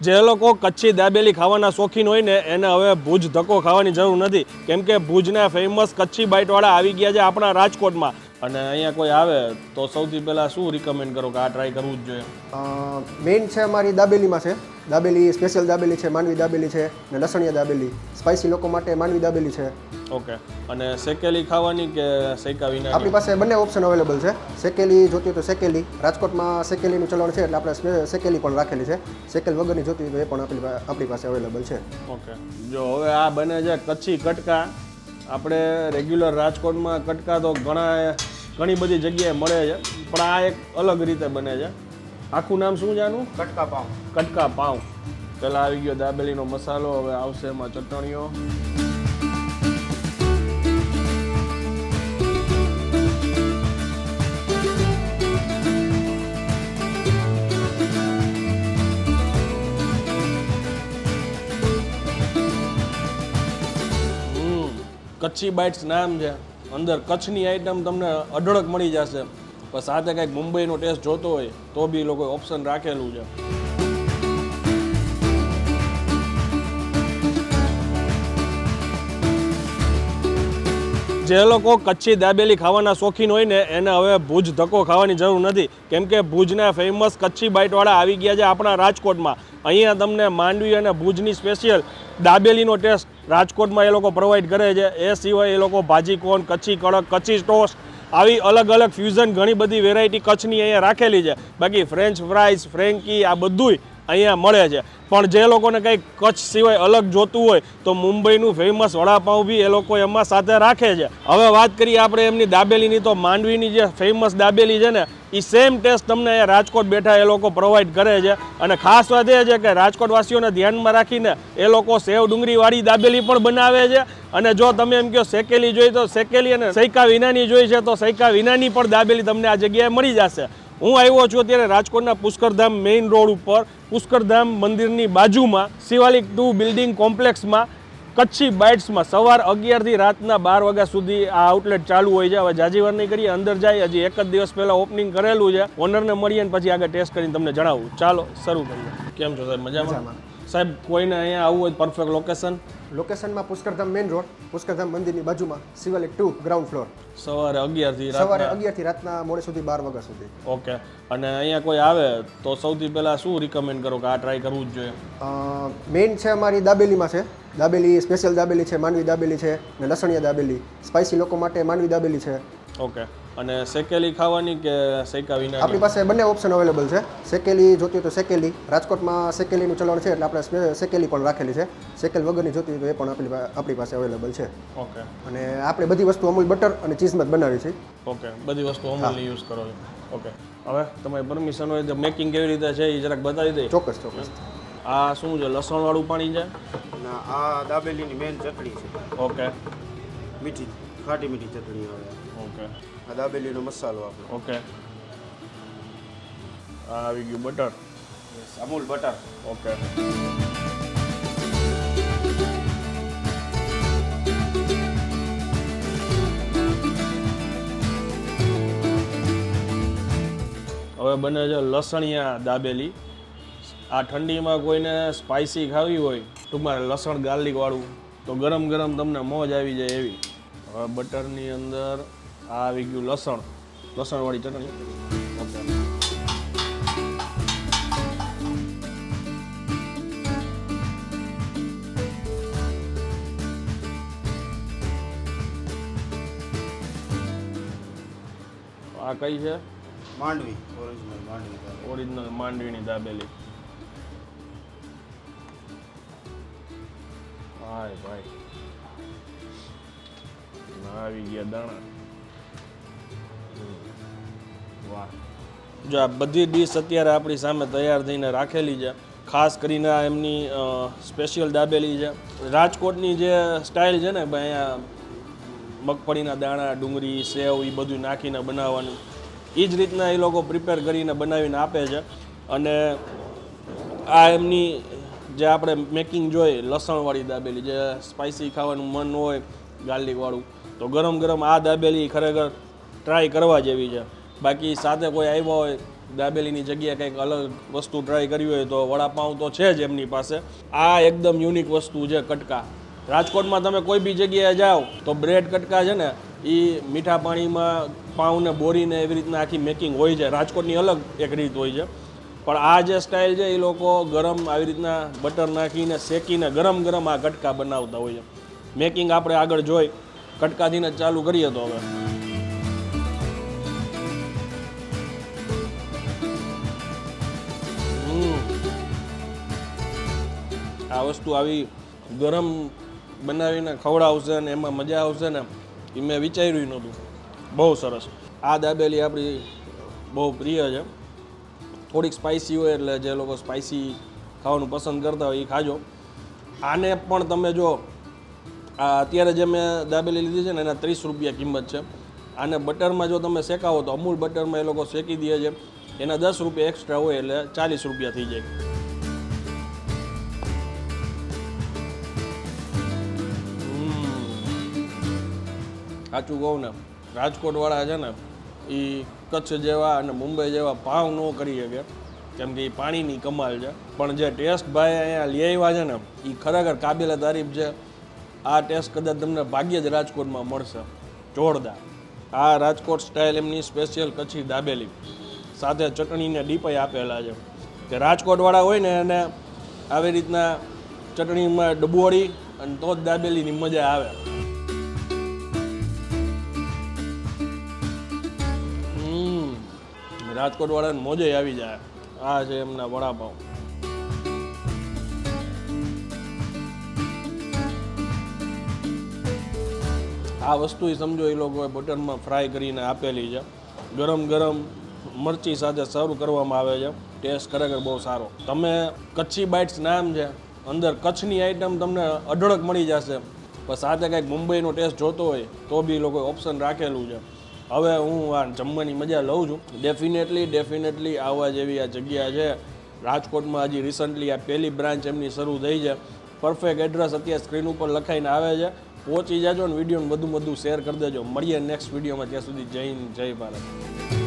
જે લોકો કચ્છી દાબેલી ખાવાના શોખીન હોય ને એને હવે ભુજ ધક્કો ખાવાની જરૂર નથી, કેમ કે ભુજના ફેમસ કચ્છી બાઇટવાળા આવી ગયા છે આપણા રાજકોટમાં. અને અહીંયા કોઈ આવે તો સૌથી પહેલાં શું રિકમેન્ડ કરો કે આ ટ્રાય કરવું જ જોઈએ? મેઇન છે અમારી દાબેલીમાં છે. દાબેલી સ્પેશિયલ દાબેલી છે, માંડવી દાબેલી છે ને લસણિયા દાબેલી. સ્પાઇસી લોકો માટે માંડવી દાબેલી છે. ઓકે. અને શેકેલી ખાવાની કે શેકા વિના? આપણી પાસે બંને ઓપ્શન અવેલેબલ છે. શેકેલી જોતી હોય તો શેકેલી, રાજકોટમાં શેકેલીનું ચલણ છે એટલે આપણે શેકેલી પણ રાખેલી છે. શેકેલ વગરની જોતી હોય તો એ પણ આપણી પાસે અવેલેબલ છે. ઓકે. જો હવે આ બને છે કચ્છી કટકા. આપણે રેગ્યુલર રાજકોટમાં કટકા તો ઘણી બધી જગ્યાએ મળે છે, પણ આ એક અલગ રીતે બને છે. આખું નામ શું છે આનું? કટકા પાઉં. કટકા પાઉં. પહેલાં આવી ગયો દાબેલીનો મસાલો, હવે આવશે એમાં ચટણીઓ. કચ્છી બાઇટ્સ નામ છે, અંદર કચ્છની આઈટમ તમને અઢળક મળી જશે, પણ સાથે કંઈક મુંબઈનો ટેસ્ટ જોતો હોય તો બી લોકોએ ઓપ્શન રાખેલું છે. જે લોકો કચ્છી દાબેલી ખાવાના શોખીન હોય ને એને હવે ભુજ ધક્કો ખાવાની જરૂર નથી, કેમ કે ભુજના ફેમસ કચ્છી બાઇટવાળા આવી ગયા છે આપણા રાજકોટમાં. અહીંયા તમને માંડવી અને ભુજની સ્પેશિયલ દાબેલીનો ટેસ્ટ રાજકોટમાં એ લોકો પ્રોવાઈડ કરે છે. એ સિવાય એ લોકો ભાજી કોન, કચ્છી કડક, કચ્છી ટોસ્ટ આવી અલગ અલગ ફ્યુઝન ઘણી બધી વેરાયટી કચ્છની અહીંયા રાખેલી છે. બાકી ફ્રેન્ચ ફ્રાઈઝ, ફ્રેન્કી આ બધુંય અહીંયા મળે છે. પણ જે લોકોને કંઈક કચ્છ સિવાય અલગ જોતું હોય તો મુંબઈનું ફેમસ વડાપાઉં બી એ લોકો એમાં સાથે રાખે છે. હવે વાત કરીએ આપણે એમની દાબેલીની, તો માંડવીની જે ફેમસ દાબેલી છે ને એ સેમ ટેસ્ટ તમને અહીંયા રાજકોટ બેઠા એ લોકો પ્રોવાઈડ કરે છે. અને ખાસ વાત એ છે કે રાજકોટવાસીઓને ધ્યાનમાં રાખીને એ લોકો સેવ ડુંગળીવાળી દાબેલી પણ બનાવે છે. અને જો તમે એમ કહો શેકેલી જોઈ તો શેકેલી, અને સૈકા વિનાની જોઈ છે તો સૈકા વિનાની પણ દાબેલી તમને આ જગ્યાએ મળી જશે. હું આવ્યો છું અત્યારે રાજકોટના પુષ્કરધામ મેઇન રોડ ઉપર, પુષ્કરધામ મંદિરની બાજુમાં શિવાલિક 2 બિલ્ડિંગ કોમ્પ્લેક્સમાં કચ્છી બાઇટ્સમાં સવાર 11થી રાતના 12 વાગ્યા સુધી આ આઉટલેટ ચાલુ હોય છે. હવે જાજીવાર નહીં કરીએ, અંદર જાય. હજી એક જ દિવસ પહેલાં ઓપનિંગ કરેલું છે. ઓનરને મળીએ ને પછી આગળ ટેસ્ટ કરીને તમને જણાવું. ચાલો શરૂ કરીએ. કેમ છો સાહેબ? મજામાં? સાહેબ કોઈને અહીંયા આવવું હોય પરફેક્ટ લોકેશન? લોકેશનમાં પુષ્કરધામ મેઇન રોડ, પુષ્કરધામ મંદિરની બાજુમાં, શિવાલિક 2 ગ્રાઉન્ડ ફ્લોર. સવારે 11થી રાતના મોડે સુધી 12 વાગ્યા સુધી. ઓકે. અને અહીંયા કોઈ આવે તો સૌથી પહેલાં શું રિકમેન્ડ કરો કે આ ટ્રાય કરવું જ જોઈએ? મેઇન છે અમારી દાબેલીમાં છે. દાબેલી સ્પેશિયલ દાબેલી છે, માંડવી દાબેલી છે ને લસણિયા દાબેલી. સ્પાઇસી લોકો માટે માંડવી દાબેલી છે. ઓકે. અને શેકેલી ખાવાની કે શેકા વિના? આપણી પાસે બંને ઓપ્શન અવેલેબલ છે. શેકેલી જોતી હોય તો શેકેલી, રાજકોટમાં શેકેલીનું ચલણ છે એટલે આપણે શેકેલી પણ રાખેલી છે. શેકેલ વગરની જોતી હોય તો એ પણ આપણી પાસે અવેલેબલ છે. ઓકે. અને આપણે બધી વસ્તુ અમૂલ બટર અને ચીઝમાં જ બનાવી છે. ઓકે. બધી વસ્તુ અમૂલની યુઝ કરો છો? ઓકે. હવે તમારી પરમિશન હોય તો મેકિંગ કેવી રીતે છે એ જરાક બતાવી દઈએ? ચોક્કસ. આ શું છે? લસણવાળું પાણી છે? ના, આ દાબેલીની મેન ચટણી છે. ઓકે. મીઠી, ખાટી મીઠી ચટણી આવે. ઓકે. આ દાબેલીનો મસાલો આપણે. ઓકે. આ આવી ગયું બટર. અમૂલ બટર. ઓકે. હવે બને છે લસણિયા દાબેલી. આ ઠંડીમાં કોઈને સ્પાઇસી ખાવી હોય, ટૂંકમાં લસણ ગાર્લિક વાળું, તો ગરમ ગરમ તમને મોજ આવી જાય એવી. હવે બટરની અંદર આ આવી ગયું લસણવાળી ચટણી. ઓકે. આ કઈ છે? માંડવી, ઓરિજિનલ માંડવી. ઓરિજિનલ માંડવીની દાબેલી. હાય ભાઈ, આવી ગયા દાણા. વાહ. જો આ બધી ડીશ અત્યારે આપણી સામે તૈયાર થઈને રાખેલી છે. ખાસ કરીને આ એમની સ્પેશિયલ દાબેલી છે. રાજકોટની જે સ્ટાઇલ છે ને ભાઈ, અહીંયા મગફળીના દાણા, ડુંગળી, સેવ એ બધું નાખીને બનાવવાનું, એ જ રીતના એ લોકો પ્રિપેર કરીને બનાવીને આપે છે. અને આ એમની જે આપણે મેકિંગ જોઈએ, લસણવાળી દાબેલી, જે સ્પાઇસી ખાવાનું મન હોય ગાર્લિકવાળું, તો ગરમ ગરમ આ દાબેલી ખરેખર ટ્રાય કરવા જેવી છે. બાકી સાથે કોઈ આવ્યા હોય દાબેલીની જગ્યાએ કંઈક અલગ વસ્તુ ટ્રાય કરવી હોય તો વડાપાઉં તો છે જ એમની પાસે. આ એકદમ યુનિક વસ્તુ છે કટકા. રાજકોટમાં તમે કોઈ બી જગ્યાએ જાઓ તો બ્રેડ કટકા છે ને એ મીઠા પાણીમાં પાઉંને બોરીને એવી રીતના આખી મેકિંગ હોય છે. રાજકોટની અલગ એક રીત હોય છે. પણ આ જે સ્ટાઇલ છે એ લોકો ગરમ આવી રીતના બટર નાખીને શેકીને ગરમ ગરમ આ કટકા બનાવતા હોય છે. મેકિંગ આપણે આગળ જોઈ કટકાથી જ ચાલુ કરીએ તો હવે આ વસ્તુ આવી ગરમ બનાવીને ખવડાવશે ને એમાં મજા આવશે ને એ મેં વિચાર્યું નહોતું. બહુ સરસ. આ દાબેલી આપણી બહુ પ્રિય છે. થોડીક સ્પાઇસી હોય એટલે જે લોકો સ્પાઇસી ખાવાનું પસંદ કરતા હોય એ ખાજો. આને પણ તમે જો આ અત્યારે જે મેં દાબેલી લીધી છે ને એના 30 રૂપિયા કિંમત છે. આને બટરમાં જો તમે શેકાવો તો અમૂલ બટરમાં એ લોકો શેકી દે છે. એના 10 રૂપિયા એક્સ્ટ્રા હોય એટલે 40 રૂપિયા થઈ જાય. સાચું કહું ને રાજકોટવાળા છે ને એ કચ્છ જેવા અને મુંબઈ જેવા ભાવ ન કરી શકે કેમ કે એ પાણીની કમાલ છે. પણ જે ટેસ્ટ ભાઈ અહીંયા લઈ આવ્યા છે ને એ ખરેખર કાબિલે તારીફ છે. આ ટેસ્ટ કદાચ તમને ભાગ્યે જ રાજકોટમાં મળશે. જોરદાર. આ રાજકોટ સ્ટાઇલ એમની સ્પેશિયલ કચ્છી દાબેલી સાથે ચટણીને ડીપાઈ આપેલા છે કે રાજકોટવાળા હોય ને એને આવી રીતના ચટણીમાં ડબોળી અને તો જ દાબેલીની મજા આવે. રાજકોટવાળાને મોજે આવી જાય. આ છે એમના વડાપાઉં. આ વસ્તુ સમજો એ લોકોએ બટરમાં ફ્રાય કરીને આપેલી છે. ગરમ ગરમ મરચી સાથે સર્વ કરવામાં આવે છે. ટેસ્ટ ખરેખર બહુ સારો. તમે કચ્છી બાઇટ્સ નામ છે, અંદર કચ્છની આઈટમ તમને અઢળક મળી જશે. પણ સાથે કંઈક મુંબઈનો ટેસ્ટ જોતો હોય તો બી લોકોએ ઓપ્શન રાખેલું છે. હવે હું આ જમવાની મજા લઉં છું. ડેફિનેટલી આવવા જેવી આ જગ્યા છે. રાજકોટમાં હજી રિસન્ટલી આ પહેલી બ્રાન્ચ એમની શરૂ થઈ છે. પરફેક્ટ એડ્રેસ અત્યારે સ્ક્રીન ઉપર લખાઈને આવે છે. પહોંચી જાજો ને વિડીયોને વધુ શેર કરી દેજો. મળીએ નેક્સ્ટ વિડીયોમાં. ત્યાં સુધી જય હિન્દ, જય ભારત.